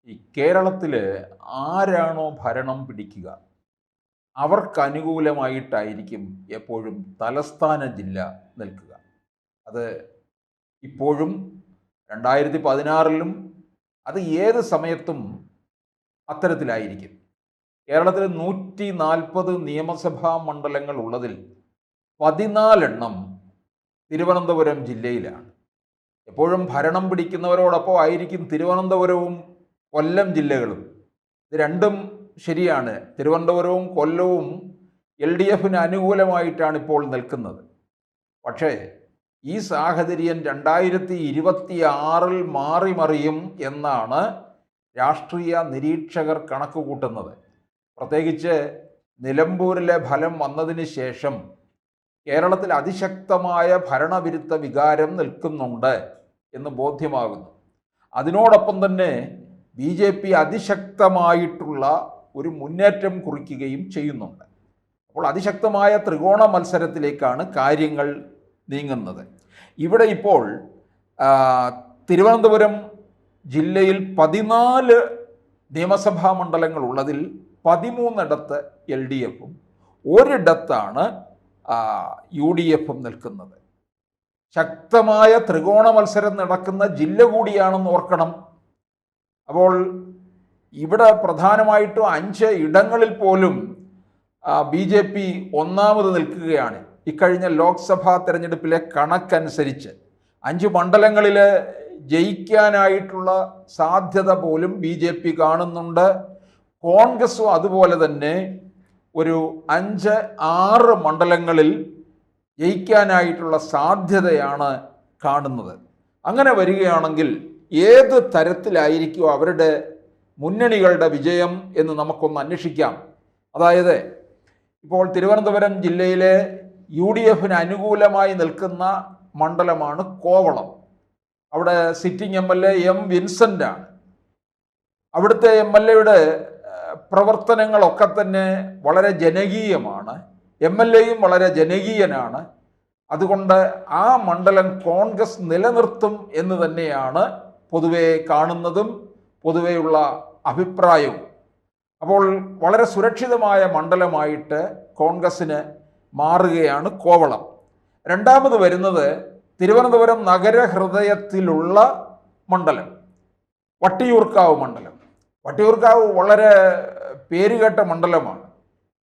ഈ കേരളത്തിൽ ആരാണോ ഭരണം പിടിക്കുക അവർക്കനുകൂലമായിട്ടായിരിക്കും എപ്പോഴും തലസ്ഥാന ജില്ല നിൽക്കുക. അത് ഇപ്പോഴും 2016-ലും അത് ഏത് സമയത്തും അത്തരത്തിലായിരിക്കും. കേരളത്തിൽ 140 നിയമസഭാ മണ്ഡലങ്ങൾ ഉള്ളതിൽ 14 തിരുവനന്തപുരം ജില്ലയിലാണ്. എപ്പോഴും ഭരണം പിടിക്കുന്നവരോടൊപ്പം ആയിരിക്കും തിരുവനന്തപുരവും കൊല്ലം ജില്ലകളും. ഇത് രണ്ടും ശരിയാണ്. തിരുവനന്തപുരവും കൊല്ലവും LDFന് അനുകൂലമായിട്ടാണ് ഇപ്പോൾ നിൽക്കുന്നത്. പക്ഷേ ഈ സാഹചര്യം 2026-ൽ മാറിമറിയും എന്നാണ് രാഷ്ട്രീയ നിരീക്ഷകർ കണക്ക് കൂട്ടുന്നത്. പ്രത്യേകിച്ച് നിലമ്പൂരിലെ ഫലം വന്നതിന് ശേഷം കേരളത്തിൽ അതിശക്തമായ ഭരണവിരുദ്ധ വികാരം നിൽക്കുന്നുണ്ട് എന്ന് ബോധ്യമാകുന്നു. അതിനോടൊപ്പം തന്നെ BJP അതിശക്തമായിട്ടുള്ള ഒരു മുന്നേറ്റം കുറിക്കുകയും ചെയ്യുന്നുണ്ട്. അപ്പോൾ അതിശക്തമായ ത്രികോണ മത്സരത്തിലേക്കാണ് കാര്യങ്ങൾ നീങ്ങുന്നത്. ഇവിടെ ഇപ്പോൾ തിരുവനന്തപുരം ജില്ലയിൽ 14 നിയമസഭാ മണ്ഡലങ്ങൾ ഉള്ളതിൽ 13 LDFും ഒരിടത്താണ് UDFും നിൽക്കുന്നത്. ശക്തമായ ത്രികോണ മത്സരം നടക്കുന്ന ജില്ല കൂടിയാണെന്ന് ഓർക്കണം. അപ്പോൾ ഇവിടെ പ്രധാനമായിട്ടും 5 ഇടങ്ങളിൽ പോലും BJP ഒന്നാമത് നിൽക്കുകയാണ്. ഇക്കഴിഞ്ഞ ലോക്സഭാ തെരഞ്ഞെടുപ്പിലെ കണക്കനുസരിച്ച് 5 മണ്ഡലങ്ങളിൽ ജയിക്കാനായിട്ടുള്ള സാധ്യത പോലും BJP കാണുന്നുണ്ട്. കോൺഗ്രസും അതുപോലെ തന്നെ ഒരു 5-6 മണ്ഡലങ്ങളിൽ ജയിക്കാനായിട്ടുള്ള സാധ്യതയാണ് കാണുന്നത്. അങ്ങനെ വരികയാണെങ്കിൽ ഏത് തരത്തിലായിരിക്കും അവരുടെ മുന്നണികളുടെ വിജയം എന്ന് നമുക്കൊന്ന് അന്വേഷിക്കാം. അതായത് ഇപ്പോൾ തിരുവനന്തപുരം ജില്ലയിലെ UDFന് അനുകൂലമായി നിൽക്കുന്ന മണ്ഡലമാണ് കോവളം. അവിടെ സിറ്റിംഗ് MLA M. വിൻസെൻ്റ് ആണ്. അവിടുത്തെ MLAയുടെ പ്രവർത്തനങ്ങളൊക്കെ തന്നെ വളരെ ജനകീയമാണ്. MLAയും വളരെ ജനകീയനാണ്. അതുകൊണ്ട് ആ മണ്ഡലം കോൺഗ്രസ് നിലനിർത്തും എന്ന് തന്നെയാണ് പൊതുവെ കാണുന്നതും പൊതുവെയുള്ള അഭിപ്രായവും. അപ്പോൾ വളരെ സുരക്ഷിതമായ മണ്ഡലമായിട്ട് കോൺഗ്രസ്സിന് മാറുകയാണ് കോവളം. രണ്ടാമത് വരുന്നത് തിരുവനന്തപുരം നഗരഹൃദയത്തിലുള്ള മണ്ഡലം, വട്ടിയൂർക്കാവ് മണ്ഡലം. വട്ടിയൂർക്കാവ് വളരെ പേരുകേട്ട മണ്ഡലമാണ്.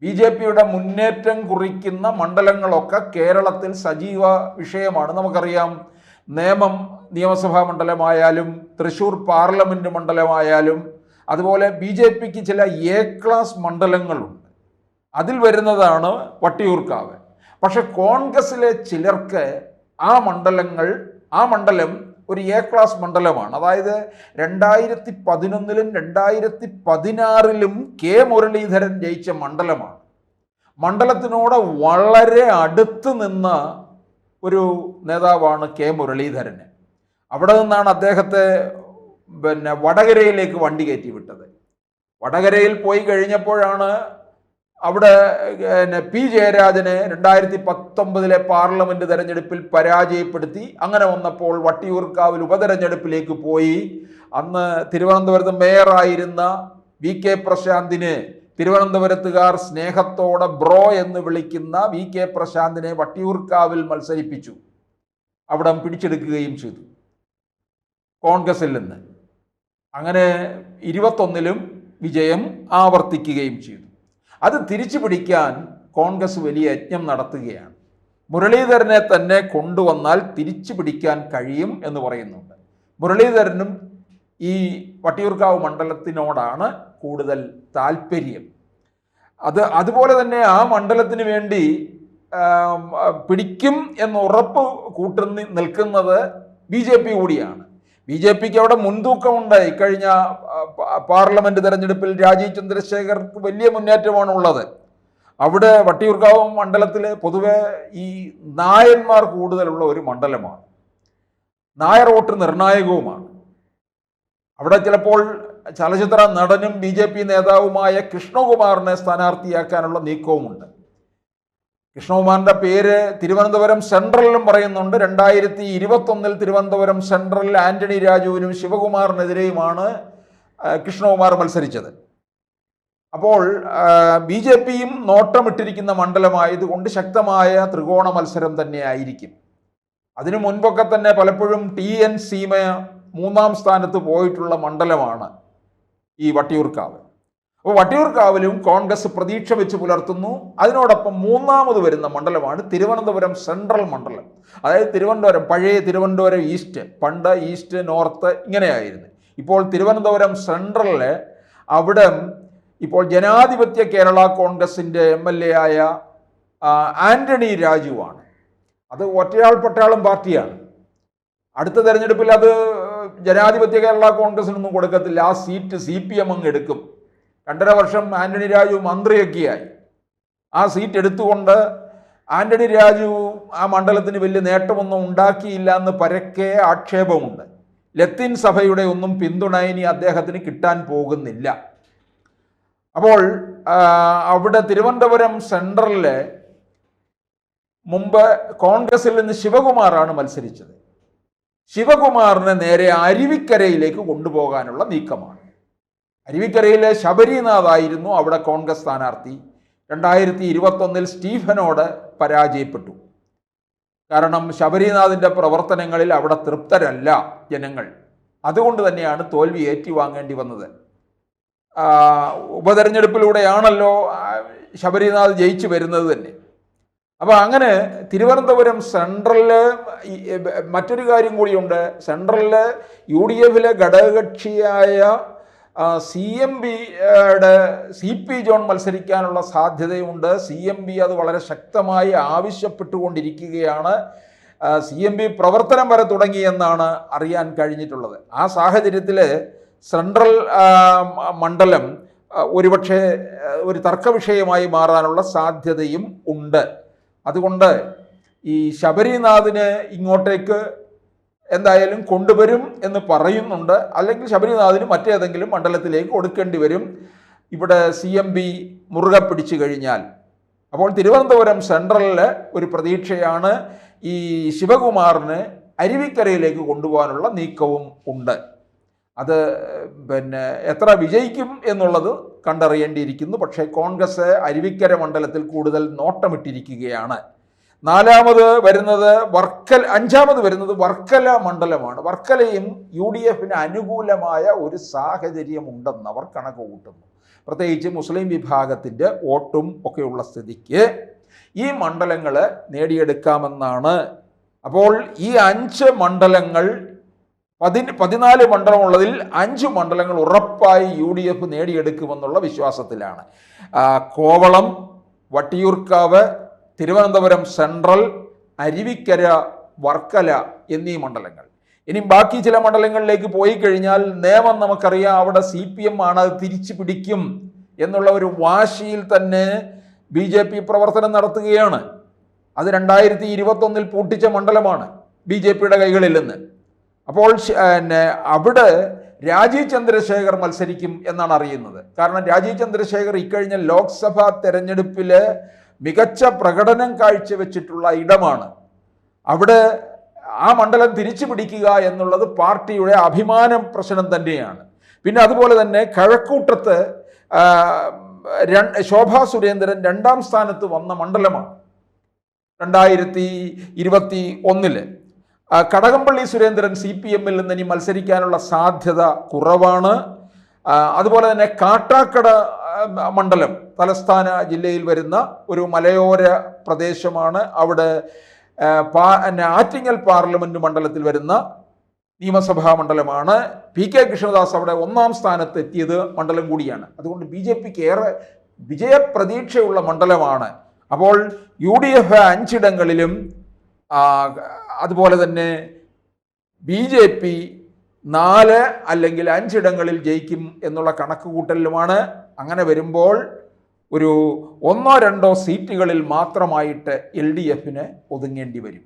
BJPയുടെ മുന്നേറ്റം കുറിക്കുന്ന മണ്ഡലങ്ങളൊക്കെ കേരളത്തിൽ സജീവ വിഷയമാണ്. നമുക്കറിയാം, നേമം നിയമസഭാ മണ്ഡലമായാലും തൃശ്ശൂർ പാർലമെൻറ്റ് മണ്ഡലമായാലും അതുപോലെ BJPക്ക് ചില A ക്ലാസ് മണ്ഡലങ്ങളുണ്ട്. അതിൽ വരുന്നതാണ് വട്ടിയൂർക്കാവ്. പക്ഷെ കോൺഗ്രസ്സിലെ ചിലർക്ക് ആ മണ്ഡലം ഒരു A ക്ലാസ് മണ്ഡലമാണ്. അതായത് 2011-ലും 2016-ലും K. മുരളീധരൻ ജയിച്ച മണ്ഡലമാണ്. മണ്ഡലത്തിനോട് വളരെ അടുത്ത് നിന്ന ഒരു നേതാവാണ് K. മുരളീധരൻ. അവിടെ നിന്നാണ് അദ്ദേഹത്തെ വടകരയിലേക്ക് വണ്ടി കയറ്റി വിട്ടത്. വടകരയിൽ പോയി കഴിഞ്ഞപ്പോഴാണ് അവിടെ P. ജയരാജനെ 2019-ലെ പാർലമെൻറ്റ് തെരഞ്ഞെടുപ്പിൽ പരാജയപ്പെടുത്തി. അങ്ങനെ വന്നപ്പോൾ വട്ടിയൂർക്കാവിൽ ഉപതെരഞ്ഞെടുപ്പിലേക്ക് പോയി. അന്ന് തിരുവനന്തപുരത്ത് മേയറായിരുന്ന VK പ്രശാന്തിനെ തിരുവനന്തപുരത്തുകാർ സ്നേഹത്തോടെ ബ്രോ എന്ന് വിളിക്കുന്ന VK പ്രശാന്തിനെ വട്ടിയൂർക്കാവിൽ മത്സരിപ്പിച്ചു. അവിടെ പിടിച്ചെടുക്കുകയും ചെയ്തു കോൺഗ്രസിൽ നിന്ന്. അങ്ങനെ 21-ലും വിജയം ആവർത്തിക്കുകയും ചെയ്തു. അത് തിരിച്ചു പിടിക്കാൻ കോൺഗ്രസ് വലിയ യജ്ഞം നടത്തുകയാണ്. മുരളീധരനെ തന്നെ കൊണ്ടുവന്നാൽ തിരിച്ചു പിടിക്കാൻ കഴിയും എന്ന് പറയുന്നുണ്ട്. മുരളീധരനും ഈ വട്ടിയൂർക്കാവ് മണ്ഡലത്തിനോടാണ് കൂടുതൽ താല്പര്യം. അതുപോലെ തന്നെ ആ മണ്ഡലത്തിന് വേണ്ടി പിടിക്കും എന്ന് ഉറപ്പ് നിൽക്കുന്നത് BJP കൂടിയാണ്. BJPക്ക് അവിടെ മുൻതൂക്കമുണ്ട്. ഇക്കഴിഞ്ഞ പാർലമെൻറ്റ് തെരഞ്ഞെടുപ്പിൽ രാജീവ് ചന്ദ്രശേഖർക്ക് വലിയ മുന്നേറ്റമാണ് ഉള്ളത്. അവിടെ വട്ടിയൂർക്കാവ് മണ്ഡലത്തിൽ പൊതുവെ ഈ നായന്മാർ കൂടുതലുള്ള ഒരു മണ്ഡലമാണ്. നായർ വോട്ട് നിർണായകവുമാണ്. അവിടെ ചിലപ്പോൾ ചലച്ചിത്ര നടനും BJP നേതാവുമായ കൃഷ്ണകുമാറിനെ സ്ഥാനാർത്ഥിയാക്കാനുള്ള നീക്കവുമുണ്ട്. കൃഷ്ണകുമാറിൻ്റെ പേര് തിരുവനന്തപുരം സെൻട്രലിലും പറയുന്നുണ്ട്. 2021-ൽ തിരുവനന്തപുരം സെൻട്രലിൽ ആന്റണി രാജുവിനും ശിവകുമാറിനെതിരെയുമാണ് കൃഷ്ണകുമാർ മത്സരിച്ചത്. അപ്പോൾ ബി ജെ പിയും നോട്ടമിട്ടിരിക്കുന്ന മണ്ഡലമായതുകൊണ്ട് ശക്തമായ ത്രികോണ മത്സരം തന്നെയായിരിക്കും. അതിനു മുൻപൊക്കെ തന്നെ പലപ്പോഴും TN സീമ 3-ാം സ്ഥാനത്ത് പോയിട്ടുള്ള മണ്ഡലമാണ് ഈ വട്ടിയൂർക്കാവ്. അപ്പോൾ വട്ടിയൂർക്കാവിലും കോൺഗ്രസ് പ്രതീക്ഷ വെച്ച് പുലർത്തുന്നു. അതിനോടൊപ്പം 3ാമത് വരുന്ന മണ്ഡലമാണ് തിരുവനന്തപുരം സെൻട്രൽ മണ്ഡലം. അതായത് തിരുവനന്തപുരം, പഴയ തിരുവനന്തപുരം ഈസ്റ്റ്, പണ്ട് ഈസ്റ്റ് നോർത്ത് ഇങ്ങനെയായിരുന്നു. ഇപ്പോൾ തിരുവനന്തപുരം സെൻട്രലില് അവിടെ ഇപ്പോൾ ജനാധിപത്യ കേരള കോൺഗ്രസിൻ്റെ MLA ആയ ആന്റണി രാജുവാണ്. അത് ഒറ്റയാൾ പട്ടാളം പാർട്ടിയാണ്. അടുത്ത തെരഞ്ഞെടുപ്പിൽ അത് ജനാധിപത്യ കേരള കോൺഗ്രസിനൊന്നും കൊടുക്കത്തില്ല. ആ സീറ്റ് CPM അങ്ങ് എടുക്കും. 2.5 വർഷം ആന്റണി രാജു മന്ത്രിയൊക്കെയായി. ആ സീറ്റ് എടുത്തുകൊണ്ട് ആന്റണി രാജു ആ മണ്ഡലത്തിന് വലിയ നേട്ടമൊന്നും ഉണ്ടാക്കിയില്ല എന്ന് പരക്കെ ആക്ഷേപമുണ്ട്. ലത്തീൻ സഭയുടെ ഒന്നും പിന്തുണ ഇനി അദ്ദേഹത്തിന് കിട്ടാൻ പോകുന്നില്ല. അപ്പോൾ അവിടെ തിരുവനന്തപുരം സെൻട്രലിലെ മുമ്പ് കോൺഗ്രസിൽ നിന്ന് ശിവകുമാറാണ് മത്സരിച്ചത്. ശിവകുമാറിനെ നേരെ അരുവിക്കരയിലേക്ക് കൊണ്ടുപോകാനുള്ള നീക്കമാണ്. അരുവിക്കരയിലെ ശബരിനാഥ് ആയിരുന്നു അവിടെ കോൺഗ്രസ് സ്ഥാനാർത്ഥി. 2021 സ്റ്റീഫനോട് പരാജയപ്പെട്ടു. കാരണം ശബരിനാഥിൻ്റെ പ്രവർത്തനങ്ങളിൽ അവിടെ തൃപ്തരല്ല ജനങ്ങൾ. അതുകൊണ്ട് തന്നെയാണ് തോൽവി ഏറ്റുവാങ്ങേണ്ടി വന്നത്. ഉപതെരഞ്ഞെടുപ്പിലൂടെയാണല്ലോ ശബരിനാഥ് ജയിച്ചു വരുന്നത് തന്നെ. അപ്പോൾ അങ്ങനെ തിരുവനന്തപുരം സെൻട്രലില് മറ്റൊരു കാര്യം കൂടിയുണ്ട്. സെൻട്രലില് UDF ഘടകകക്ഷിയായ CMBയുടെ CP ജോൺ മത്സരിക്കാനുള്ള സാധ്യതയുണ്ട്. CMB അത് വളരെ ശക്തമായി ആവശ്യപ്പെട്ടുകൊണ്ടിരിക്കുകയാണ്. CMB പ്രവർത്തനം വരെ തുടങ്ങിയെന്നാണ് അറിയാൻ കഴിഞ്ഞിട്ടുള്ളത്. ആ സാഹചര്യത്തിൽ സെൻട്രൽ മണ്ഡലം ഒരുപക്ഷെ ഒരു തർക്ക വിഷയമായി മാറാനുള്ള സാധ്യതയും ഉണ്ട്. അതുകൊണ്ട് ഈ ശബരിനാഥിനെ ഇങ്ങോട്ടേക്ക് എന്തായാലും കൊണ്ടുവരും എന്ന് പറയുന്നുണ്ട്. അല്ലെങ്കിൽ ശബരിനാഥിന് മറ്റേതെങ്കിലും മണ്ഡലത്തിലേക്ക് കൊടുക്കേണ്ടി വരും ഇവിടെ CMB മുറുകെ പിടിച്ചു കഴിഞ്ഞാൽ. അപ്പോൾ തിരുവനന്തപുരം സെൻട്രലിലെ ഒരു പ്രതീക്ഷയാണ് ഈ ശിവകുമാറിന് അരുവിക്കരയിലേക്ക് കൊണ്ടുപോകാനുള്ള നീക്കവും ഉണ്ട്. അത് എത്ര വിജയിക്കും എന്നുള്ളത് കണ്ടറിയേണ്ടിയിരിക്കുന്നു. പക്ഷേ കോൺഗ്രസ് അരുവിക്കര മണ്ഡലത്തിൽ കൂടുതൽ നോട്ടമിട്ടിരിക്കുകയാണ്. 4ാമത് വരുന്നത് അഞ്ചാമത് വരുന്നത് വർക്കല മണ്ഡലമാണ്. വർക്കലയും UDFന് അനുകൂലമായ ഒരു സാഹചര്യമുണ്ടെന്ന് അവർ കണക്ക് കൂട്ടുന്നു. പ്രത്യേകിച്ച് മുസ്ലിം വിഭാഗത്തിൻ്റെ വോട്ടും ഒക്കെയുള്ള സ്ഥിതിക്ക് ഈ മണ്ഡലങ്ങൾ നേടിയെടുക്കാമെന്നാണ്. അപ്പോൾ ഈ 5 മണ്ഡലങ്ങൾ 14 മണ്ഡലമുള്ളതിൽ 5 മണ്ഡലങ്ങൾ ഉറപ്പായി UDF നേടിയെടുക്കുമെന്നുള്ള വിശ്വാസത്തിലാണ്. കോവളം, വട്ടിയൂർക്കാവ്, തിരുവനന്തപുരം സെൻട്രൽ, അരുവിക്കര, വർക്കല എന്നീ മണ്ഡലങ്ങൾ. ഇനി ബാക്കി ചില മണ്ഡലങ്ങളിലേക്ക് പോയി കഴിഞ്ഞാൽ നിയമം നമുക്കറിയാം. അവിടെ CPM ആണ് അത് തിരിച്ചു പിടിക്കും എന്നുള്ള ഒരു വാശിയിൽ തന്നെ BJP പ്രവർത്തനം നടത്തുകയാണ്. അത് 2021 പൂട്ടിച്ച മണ്ഡലമാണ് BJPയുടെ കൈകളിൽ നിന്ന്. അപ്പോൾ അവിടെ രാജീവ് ചന്ദ്രശേഖർ മത്സരിക്കും എന്നാണ് അറിയുന്നത്. കാരണം രാജീവ് ചന്ദ്രശേഖർ ഇക്കഴിഞ്ഞ ലോക്സഭാ തെരഞ്ഞെടുപ്പിൽ മികച്ച പ്രകടനം കാഴ്ചവെച്ചിട്ടുള്ള ഇടമാണ്. അവിടെ ആ മണ്ഡലം തിരിച്ചു പിടിക്കുക എന്നുള്ളത് പാർട്ടിയുടെ അഭിമാന പ്രശ്നം തന്നെയാണ്. പിന്നെ അതുപോലെ തന്നെ കഴക്കൂട്ടത്ത് ശോഭാ സുരേന്ദ്രൻ 2ാം സ്ഥാനത്ത് വന്ന മണ്ഡലമാണ് 2021. കടകംപള്ളി സുരേന്ദ്രൻ CPMൽ നിന്ന് ഇനി മത്സരിക്കാനുള്ള സാധ്യത കുറവാണ്. അതുപോലെ തന്നെ കാട്ടാക്കട മണ്ഡലം തലസ്ഥാന ജില്ലയിൽ വരുന്ന ഒരു മലയോര പ്രദേശമാണ്. അവിടെ ആറ്റിങ്ങൽ പാർലമെന്റ് മണ്ഡലത്തിൽ വരുന്ന നിയമസഭാ മണ്ഡലമാണ്. PK കൃഷ്ണദാസ് അവിടെ 1ാം സ്ഥാനത്ത് എത്തിയത് മണ്ഡലം കൂടിയാണ്. അതുകൊണ്ട് BJPക്ക് ഏറെ വിജയപ്രതീക്ഷയുള്ള മണ്ഡലമാണ്. അപ്പോൾ UDF 5 ഇടങ്ങളിലും അതുപോലെ തന്നെ BJP 4 അല്ലെങ്കിൽ 5 ഇടങ്ങളിൽ ജയിക്കും എന്നുള്ള കണക്കുകൂട്ടലിലുമാണ്. അങ്ങനെ വരുമ്പോൾ ഒരു 1-2 സീറ്റുകളിൽ മാത്രമായിട്ട് LDFന് ഒതുങ്ങേണ്ടി വരും.